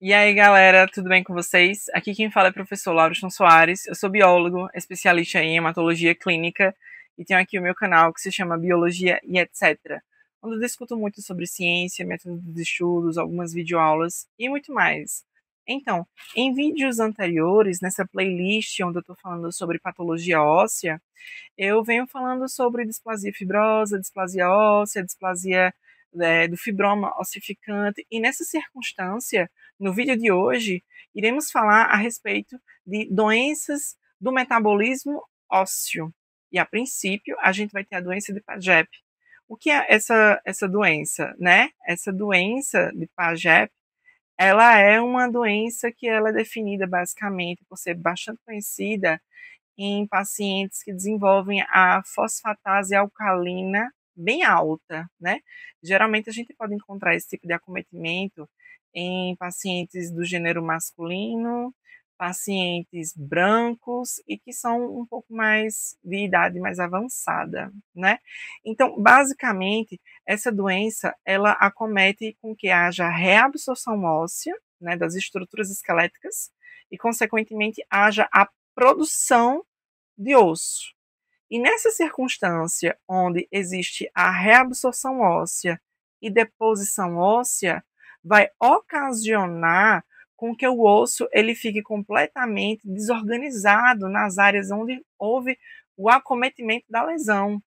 E aí, galera, tudo bem com vocês? Aqui quem fala é o professor Laurison Soares. Eu sou biólogo, especialista em hematologia clínica e tenho aqui o meu canal que se chama Biologia e etc., onde eu discuto muito sobre ciência, métodos de estudos, algumas videoaulas e muito mais. Então, em vídeos anteriores, nessa playlist onde eu estou falando sobre patologia óssea, eu venho falando sobre displasia fibrosa, displasia óssea, displasia do fibroma ossificante, e nessa circunstância, no vídeo de hoje, iremos falar a respeito de doenças do metabolismo ósseo. E a princípio, a gente vai ter a doença de Paget. O que é essa doença, né? Essa doença de Paget, ela é uma doença que ela é definida basicamente por ser bastante conhecida em pacientes que desenvolvem a fosfatase alcalina bem alta, né? Geralmente a gente pode encontrar esse tipo de acometimento em pacientes do gênero masculino, pacientes brancos e que são um pouco mais de idade mais avançada, né? Então, basicamente, essa doença ela acomete com que haja reabsorção óssea, né, das estruturas esqueléticas e, consequentemente, haja a produção de osso. E nessa circunstância onde existe a reabsorção óssea e deposição óssea, vai ocasionar com que o osso ele fique completamente desorganizado nas áreas onde houve o acometimento da lesão.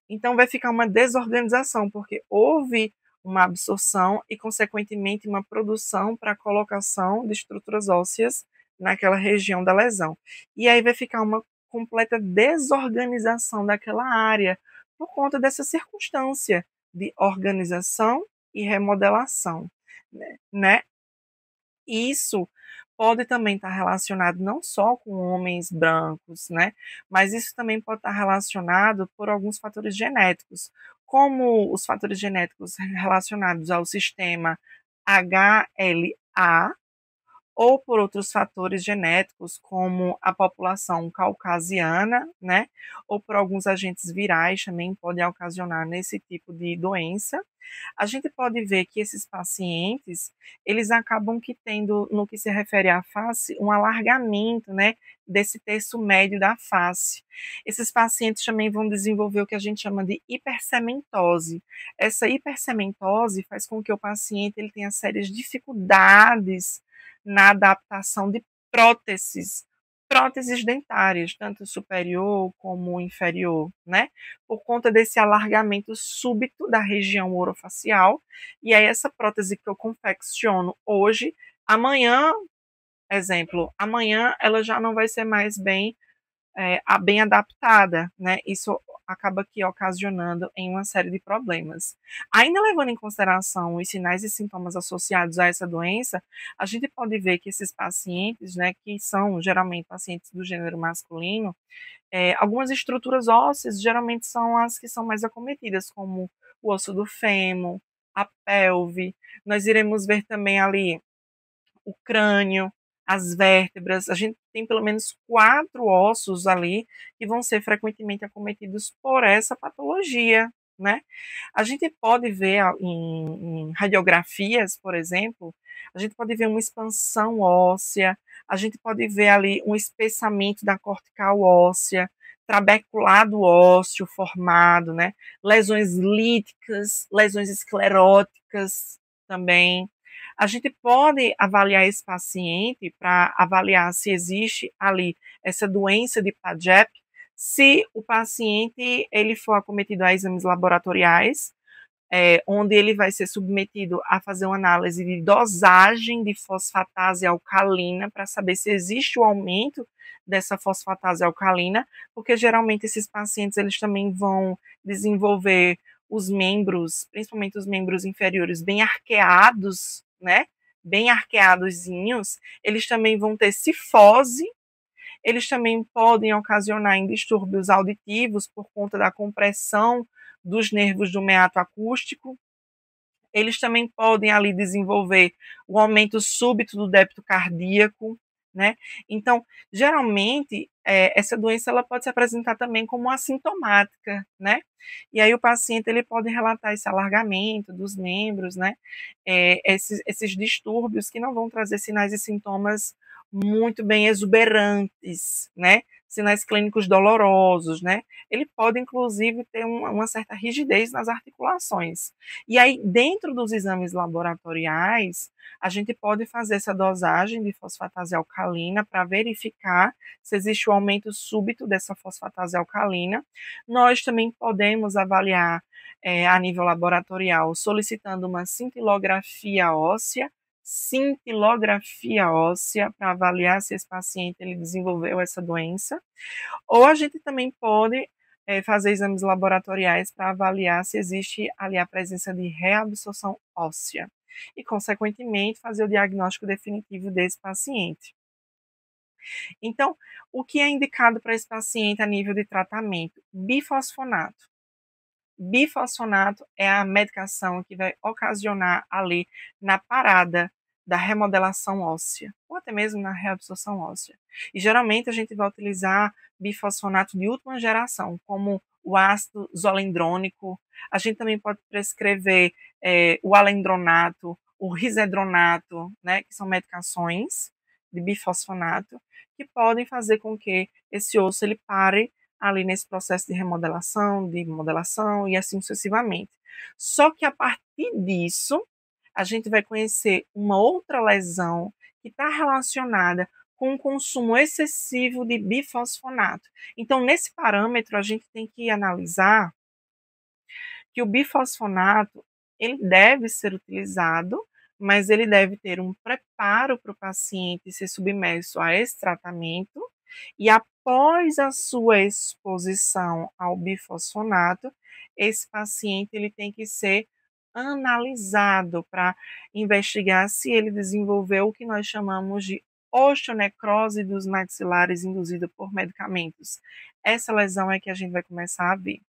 Então vai ficar uma desorganização, porque houve uma absorção e, consequentemente, uma produção para a colocação de estruturas ósseas naquela região da lesão. E aí vai ficar uma completa desorganização daquela área por conta dessa circunstância de organização e remodelação, né? Isso pode também estar relacionado não só com homens brancos, né? Mas isso também pode estar relacionado por alguns fatores genéticos, como os fatores genéticos relacionados ao sistema HLA, ou por outros fatores genéticos, como a população caucasiana, né? Ou por alguns agentes virais também podem ocasionar nesse tipo de doença. A gente pode ver que esses pacientes, eles acabam que tendo, no que se refere à face, um alargamento, né, desse terço médio da face. Esses pacientes também vão desenvolver o que a gente chama de hipersementose. Essa hipersementose faz com que o paciente ele tenha sérias dificuldades na adaptação de próteses, próteses dentárias, tanto superior como inferior, né? Por conta desse alargamento súbito da região orofacial. E aí essa prótese que eu confecciono hoje, amanhã, exemplo, amanhã ela já não vai ser mais bem adaptada, né? Isso acaba aqui ocasionando em uma série de problemas. Ainda levando em consideração os sinais e sintomas associados a essa doença, a gente pode ver que esses pacientes, né, que são geralmente pacientes do gênero masculino, algumas estruturas ósseas geralmente são as que são mais acometidas, como o osso do fêmur, a pelve. Nós iremos ver também ali o crânio, as vértebras. A gente tem pelo menos 4 ossos ali que vão ser frequentemente acometidos por essa patologia, né? A gente pode ver em radiografias, por exemplo, a gente pode ver uma expansão óssea, a gente pode ver ali um espessamento da cortical óssea, trabeculado ósseo formado, né? Lesões líticas, lesões escleróticas também. A gente pode avaliar esse paciente para avaliar se existe ali essa doença de Paget, se o paciente ele for acometido a exames laboratoriais, onde ele vai ser submetido a fazer uma análise de dosagem de fosfatase alcalina para saber se existe o aumento dessa fosfatase alcalina, porque geralmente esses pacientes eles também vão desenvolver os membros, principalmente os membros inferiores, bem arqueados, né? Bem arqueadozinhos, eles também vão ter cifose, eles também podem ocasionar em distúrbios auditivos por conta da compressão dos nervos do meato acústico. Eles também podem ali desenvolver o aumento súbito do débito cardíaco, né? Então, geralmente, essa doença ela pode se apresentar também como assintomática, né? E aí o paciente ele pode relatar esse alargamento dos membros, né? Esses distúrbios que não vão trazer sinais e sintomas muito bem exuberantes, né? Sinais clínicos dolorosos, né? Ele pode, inclusive, ter uma certa rigidez nas articulações. E aí, dentro dos exames laboratoriais, a gente pode fazer essa dosagem de fosfatase alcalina para verificar se existe o aumento súbito dessa fosfatase alcalina. Nós também podemos avaliar a nível laboratorial solicitando uma cintilografia óssea para avaliar se esse paciente ele desenvolveu essa doença, ou a gente também pode fazer exames laboratoriais para avaliar se existe ali a presença de reabsorção óssea e, consequentemente, fazer o diagnóstico definitivo desse paciente. Então, o que é indicado para esse paciente a nível de tratamento? Bifosfonato. Bifosfonato é a medicação que vai ocasionar ali na parada da remodelação óssea, ou até mesmo na reabsorção óssea. E geralmente a gente vai utilizar bifosfonato de última geração, como o ácido zolendrônico. A gente também pode prescrever o alendronato, o risedronato, né, que são medicações de bifosfonato, que podem fazer com que esse osso ele pare ali nesse processo de remodelação, de modelação e assim sucessivamente. Só que a partir disso, a gente vai conhecer uma outra lesão que está relacionada com o consumo excessivo de bifosfonato. Então, nesse parâmetro, a gente tem que analisar que o bifosfonato ele deve ser utilizado, mas ele deve ter um preparo para o paciente ser submerso a esse tratamento, e após a sua exposição ao bifosfonato, esse paciente ele tem que ser analisado para investigar se ele desenvolveu o que nós chamamos de osteonecrose dos maxilares induzida por medicamentos. Essa lesão é que a gente vai começar a ver.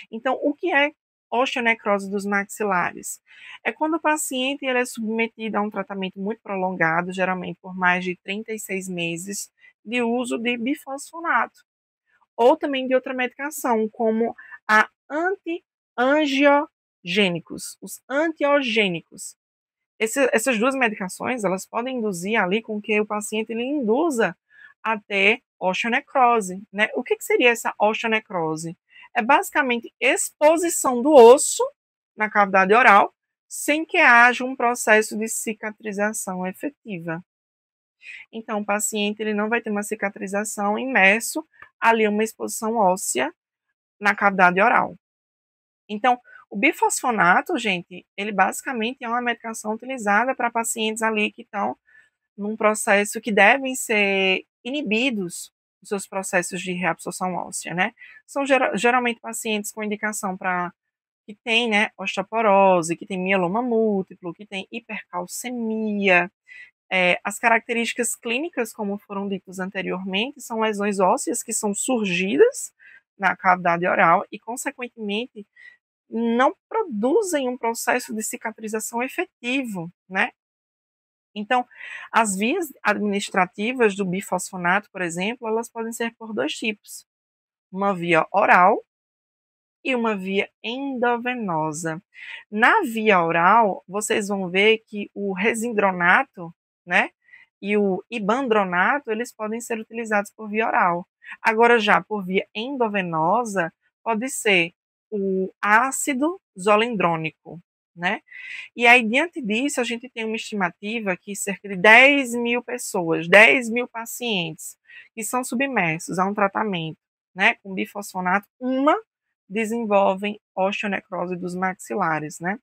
Então, o que é osteonecrose dos maxilares? É quando o paciente ele é submetido a um tratamento muito prolongado, geralmente por mais de 36 meses, de uso de bifosfonato, ou também de outra medicação, como a antiangiogênicos, os antiogênicos. Essas duas medicações, elas podem induzir ali com que o paciente ele induza até osteonecrose, né? O que seria essa osteonecrose? É basicamente exposição do osso na cavidade oral sem que haja um processo de cicatrização efetiva. Então, o paciente ele não vai ter uma cicatrização imerso ali uma exposição óssea na cavidade oral. Então, o bifosfonato, gente, ele basicamente é uma medicação utilizada para pacientes ali que estão num processo que devem ser inibidos os seus processos de reabsorção óssea, né? São geralmente pacientes com indicação para que tem, né, osteoporose, que tem mieloma múltiplo, que tem hipercalcemia. As características clínicas, como foram ditas anteriormente, são lesões ósseas que são surgidas na cavidade oral e, consequentemente, não produzem um processo de cicatrização efetivo, né? Então, as vias administrativas do bifosfonato, por exemplo, elas podem ser por dois tipos: uma via oral e uma via endovenosa. Na via oral, vocês vão ver que o resindronato, né, e o ibandronato, eles podem ser utilizados por via oral. Agora, já por via endovenosa, pode ser o ácido zolendrônico, né? E aí, diante disso, a gente tem uma estimativa que cerca de 10.000 pessoas, 10.000 pacientes que são submersos a um tratamento, né, com bifosfonato, desenvolvem osteonecrose dos maxilares, né?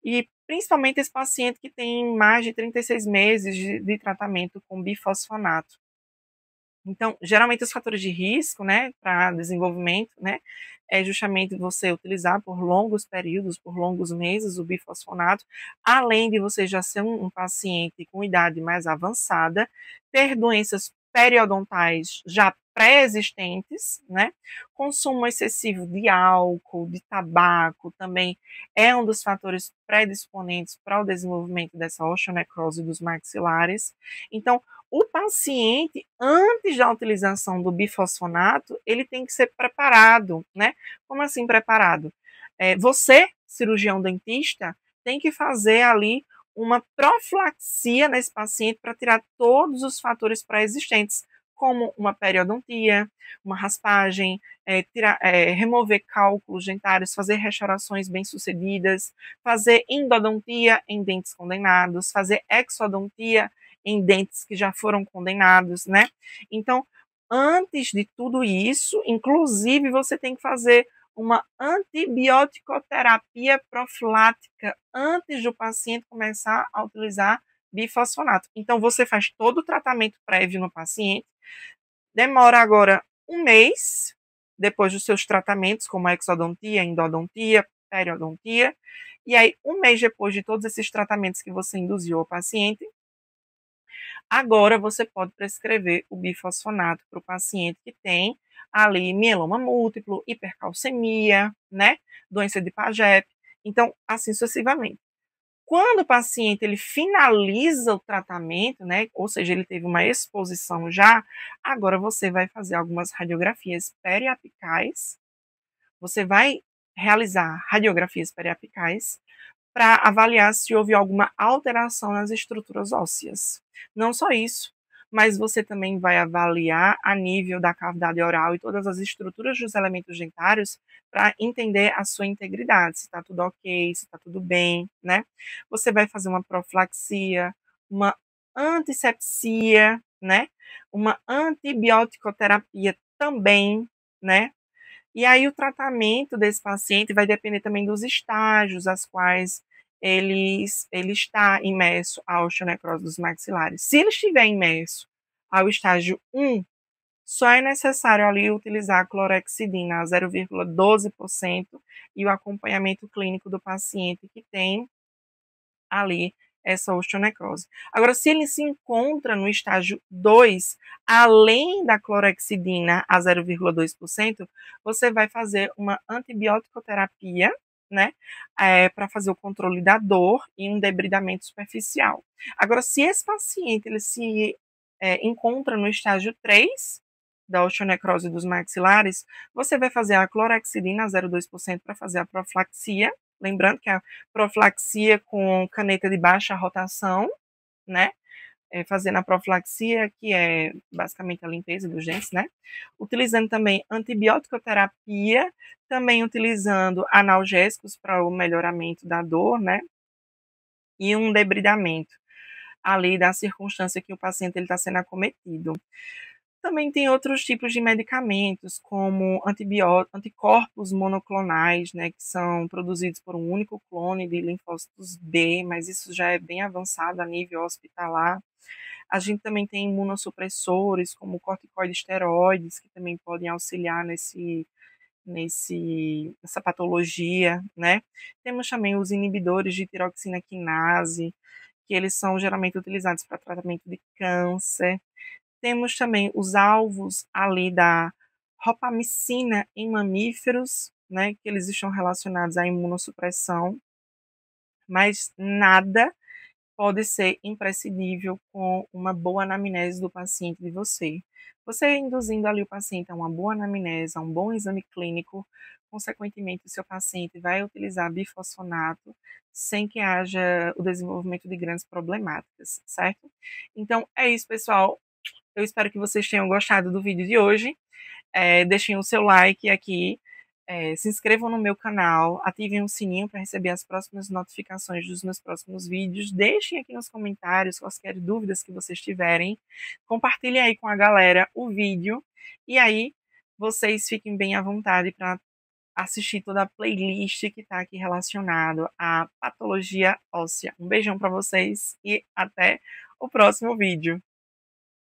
E principalmente esse paciente que tem mais de 36 meses de tratamento com bifosfonato. Então, geralmente os fatores de risco, né, para desenvolvimento, né, é justamente você utilizar por longos períodos, por longos meses o bifosfonato, além de você já ser um paciente com idade mais avançada, ter doenças periodontais já pré-existentes, né? Consumo excessivo de álcool, de tabaco, também é um dos fatores predisponentes para o desenvolvimento dessa osteonecrose dos maxilares. Então, o paciente, antes da utilização do bifosfonato, ele tem que ser preparado, né? Como assim preparado? Você, cirurgião dentista, tem que fazer ali uma profilaxia nesse paciente para tirar todos os fatores pré-existentes, como uma periodontia, uma raspagem, remover cálculos dentários, fazer restaurações bem-sucedidas, fazer endodontia em dentes condenados, fazer exodontia em dentes que já foram condenados, né? Então, antes de tudo isso, inclusive, você tem que fazer uma antibioticoterapia profilática antes do paciente começar a utilizar bifosfonato. Então, você faz todo o tratamento prévio no paciente, demora agora um mês, depois dos seus tratamentos, como a exodontia, endodontia, periodontia, e aí, um mês depois de todos esses tratamentos que você induziu ao paciente, agora você pode prescrever o bifosfonato para o paciente que tem ali mieloma múltiplo, hipercalcemia, né? Doença de Paget. Então, assim sucessivamente. Quando o paciente ele finaliza o tratamento, né, ou seja, ele teve uma exposição já, agora você vai fazer algumas radiografias periapicais, você vai realizar radiografias periapicais para avaliar se houve alguma alteração nas estruturas ósseas. Não só isso, mas você também vai avaliar a nível da cavidade oral e todas as estruturas dos elementos dentários para entender a sua integridade, se está tudo ok, se está tudo bem, né? Você vai fazer uma profilaxia, uma antisepsia, né? Uma antibioticoterapia também, né? E aí o tratamento desse paciente vai depender também dos estágios às quais ele está imerso à osteonecrose dos maxilares. Se ele estiver imerso ao estágio 1, só é necessário ali utilizar a clorexidina a 0,12% e o acompanhamento clínico do paciente que tem ali essa osteonecrose. Agora, se ele se encontra no estágio 2, além da clorexidina a 0,2%, você vai fazer uma antibioticoterapia, né, para fazer o controle da dor e um debridamento superficial. Agora, se esse paciente ele se encontra no estágio 3 da osteonecrose dos maxilares, você vai fazer a clorexidina a 0,2% para fazer a profilaxia, lembrando que a profilaxia com caneta de baixa rotação, né? Fazendo a profilaxia, que é basicamente a limpeza dos dentes, né? Utilizando também antibioticoterapia, também utilizando analgésicos para o melhoramento da dor, né? E um debridamento ali da circunstância que o paciente está sendo acometido. Também tem outros tipos de medicamentos, como anticorpos monoclonais, né, que são produzidos por um único clone de linfócitos B, mas isso já é bem avançado a nível hospitalar. A gente também tem imunossupressores, como corticoides esteroides, que também podem auxiliar nessa patologia, né? Temos também os inibidores de tiroxina quinase, que eles são geralmente utilizados para tratamento de câncer. Temos também os alvos ali da ropamicina em mamíferos, né, que eles estão relacionados à imunossupressão, mas nada pode ser imprescindível com uma boa anamnese do paciente de você. Você induzindo ali o paciente a uma boa anamnese, a um bom exame clínico, consequentemente o seu paciente vai utilizar bifosfonato sem que haja o desenvolvimento de grandes problemáticas, certo? Então é isso, pessoal. Eu espero que vocês tenham gostado do vídeo de hoje. Deixem o seu like aqui, se inscrevam no meu canal, ativem o sininho para receber as próximas notificações dos meus próximos vídeos. Deixem aqui nos comentários quaisquer dúvidas que vocês tiverem. Compartilhem aí com a galera o vídeo. E aí, vocês fiquem bem à vontade para assistir toda a playlist que está aqui relacionado à patologia óssea. Um beijão para vocês e até o próximo vídeo.